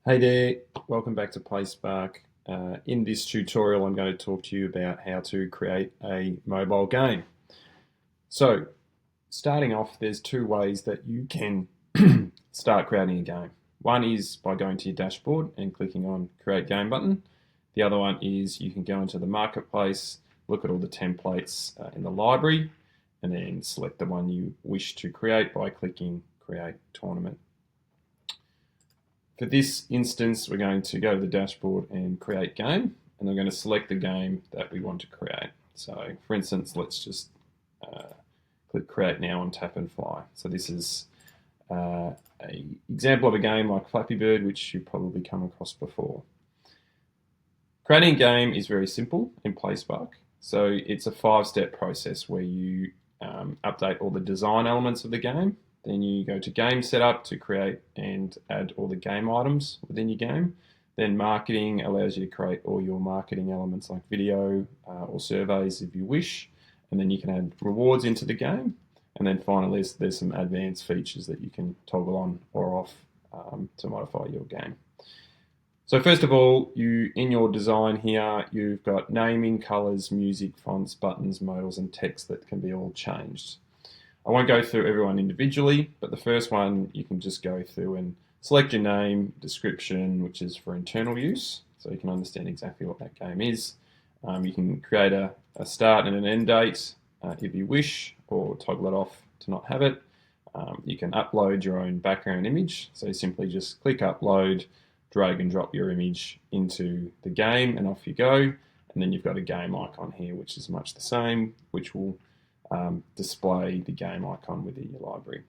Hey there, welcome back to PlaySpark. In this tutorial, I'm going to talk to you about how to create a mobile game. So, starting off, there's two ways that you can start creating a game. One is by going to your dashboard and clicking on Create Game button. The other one is you can go into the marketplace, look at all the templates in the library, and then select the one you wish to create by clicking Create Tournament. For this instance, we're going to go to the dashboard and create game, and we're going to select the game that we want to create. So for instance, let's just click create now on tap and fly. So this is an example of a game like Flappy Bird, which you've probably come across before. Creating a game is very simple in PlaySpark. So it's a 5-step process where you update all the design elements of the game. Then you go to game setup to create and add all the game items within your game. Then marketing allows you to create all your marketing elements like video or surveys if you wish. And then you can add rewards into the game. And then finally, there's some advanced features that you can toggle on or off to modify your game. So first of all, in your design here, you've got naming, colors, music, fonts, buttons, modals, and text that can be all changed. I won't go through everyone individually, but the first one you can just go through and select your name, description, which is for internal use, so you can understand exactly what that game is. You can create a start and an end date if you wish, or toggle it off to not have it. You can upload your own background image, so simply just click upload, drag and drop your image into the game, and off you go. And then you've got a game icon here, which is much the same, which will display the game icon within your library.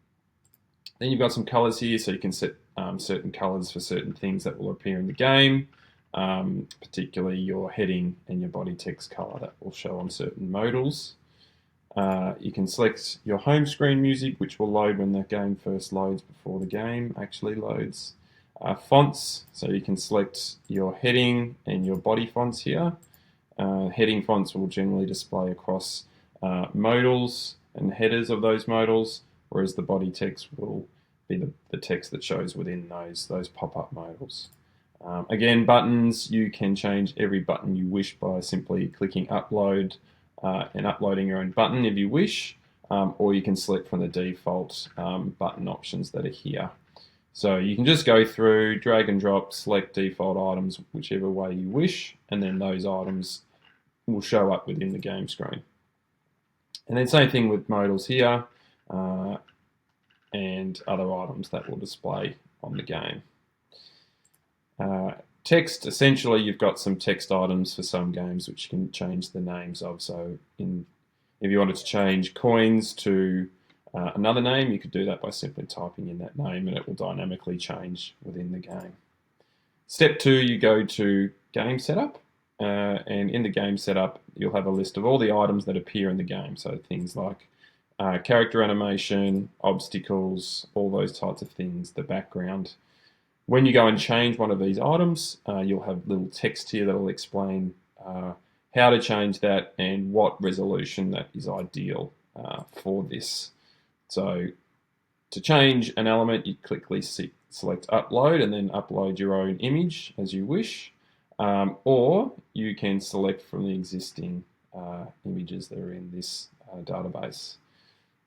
Then you've got some colors here, so you can set certain colors for certain things that will appear in the game, particularly your heading and your body text color that will show on certain modals. You can select your home screen music, which will load when the game first loads before the game actually loads. Fonts, so you can select your heading and your body fonts here. Heading fonts will generally display across modals and headers of those modals, whereas the body text will be the text that shows within those pop-up modals. Again, buttons, you can change every button you wish by simply clicking upload and uploading your own button if you wish, or you can select from the default button options that are here. So you can just go through, drag and drop, select default items whichever way you wish, and then those items will show up within the game screen. And then same thing with modals here and other items that will display on the game. Text, essentially you've got some text items for some games which you can change the names of. So if you wanted to change coins to another name, you could do that by simply typing in that name and it will dynamically change within the game. Step 2, you go to game setup. And in the game setup, you'll have a list of all the items that appear in the game. So things like character animation, obstacles, all those types of things, the background. When you go and change one of these items, you'll have little text here that will explain how to change that and what resolution that is ideal for this. So to change an element, you quickly select upload and then upload your own image as you wish. Or you can select from the existing images that are in this database.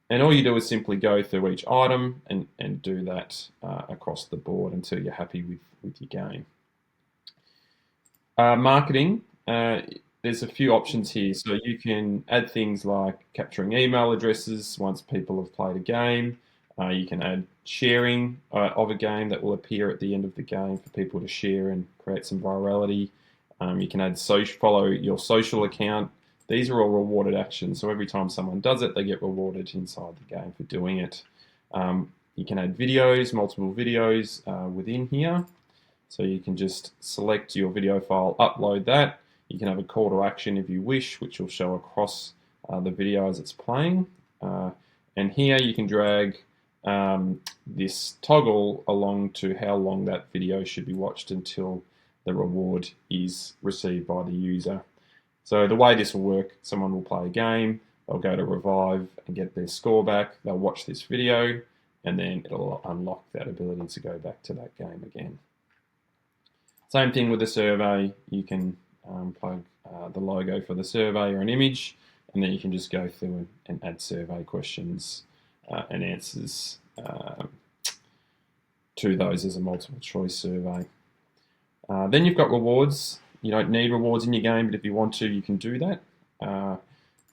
And all you do is simply go through each item and do that across the board until you're happy with your game. Marketing, there's a few options here. So you can add things like capturing email addresses once people have played a game. You can add sharing of a game that will appear at the end of the game for people to share and create some virality. You can add follow your social account. These are all rewarded actions, so every time someone does it, they get rewarded inside the game for doing it. You can add videos, multiple videos within here. So you can just select your video file, upload that. You can have a call to action if you wish, which will show across the video as it's playing. And here you can drag this toggle along to how long that video should be watched until the reward is received by the user. So the way this will work, someone will play a game, they'll go to revive and get their score back, they'll watch this video, and then it'll unlock that ability to go back to that game again. Same thing with the survey. You can plug the logo for the survey or an image, and then you can just go through and add survey questions and answers to those as a multiple choice survey. Then you've got rewards. You don't need rewards in your game, but if you want to, you can do that.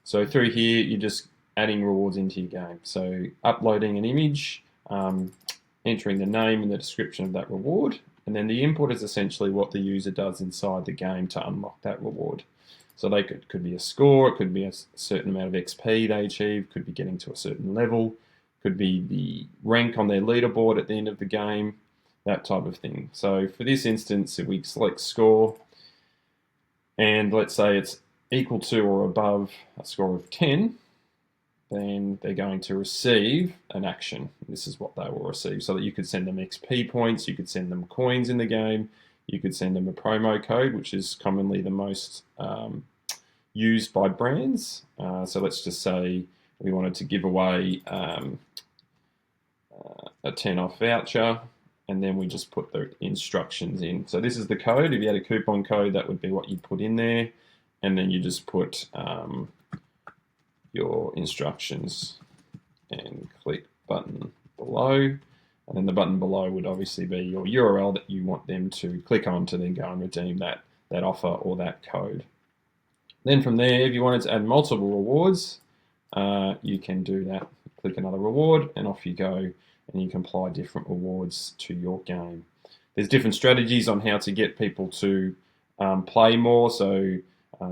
So through here, you're just adding rewards into your game. So uploading an image, entering the name and the description of that reward, and then the input is essentially what the user does inside the game to unlock that reward. So they could be a score, it could be a certain amount of XP they achieve, could be getting to a certain level, could be the rank on their leaderboard at the end of the game, that type of thing. So for this instance, if we select score, and let's say it's equal to or above a score of 10, then they're going to receive an action. This is what they will receive, so that you could send them XP points, you could send them coins in the game, you could send them a promo code, which is commonly the most used by brands. So let's just say we wanted to give away a 10 off voucher, and then we just put the instructions in. So this is the code. If you had a coupon code, that would be what you put in there, and then you just put your instructions and click button below, and then the button below would obviously be your URL that you want them to click on to then go and redeem that offer or that code. Then from there, if you wanted to add multiple rewards, you can do that. Click another reward and off you go, and you can apply different rewards to your game. There's different strategies on how to get people to play more. So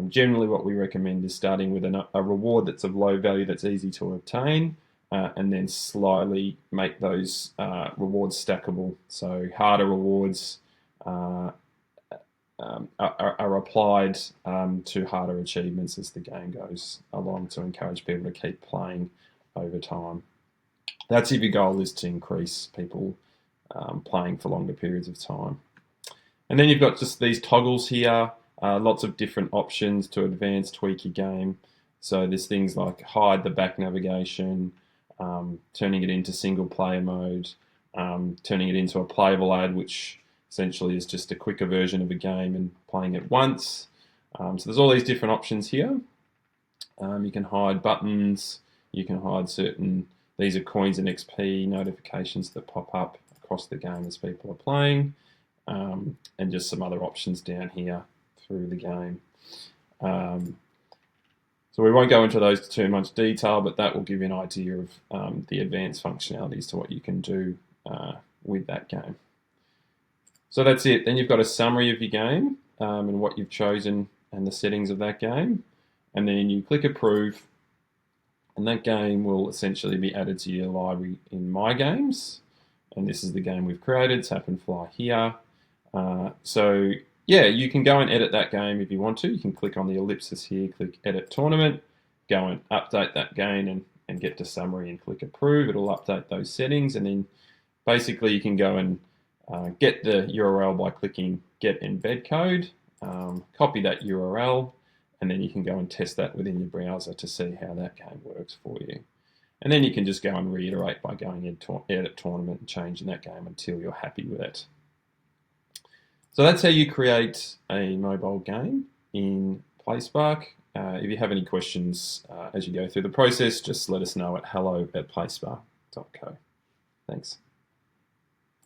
generally what we recommend is starting with a reward that's of low value, that's easy to obtain, and then slightly make those rewards stackable. So harder rewards are applied to harder achievements as the game goes along, to encourage people to keep playing over time. That's if your goal is to increase people playing for longer periods of time. And then you've got just these toggles here, lots of different options to advance, tweak your game. So there's things like hide the back navigation, turning it into single player mode, turning it into a playable ad, which essentially is just a quicker version of a game and playing it once. So there's all these different options here. You can hide buttons, you can hide these are coins and XP notifications that pop up across the game as people are playing, and just some other options down here through the game. So we won't go into those too much detail, but that will give you an idea of the advanced functionalities to what you can do with that game. So that's it. Then you've got a summary of your game and what you've chosen and the settings of that game. And then you click approve, and that game will essentially be added to your library in My Games. And this is the game we've created, Tap and Fly here. So yeah, you can go and edit that game if you want to. You can click on the ellipsis here, click edit tournament, go and update that game and get to summary and click approve. It'll update those settings, and then basically you can go and get the URL by clicking get embed code, copy that URL, and then you can go and test that within your browser to see how that game works for you. And then you can just go and reiterate by going into edit tournament and changing that game until you're happy with it. So that's how you create a mobile game in PlaySpark. If you have any questions as you go through the process, just let us know at hello@playspark.co. Thanks.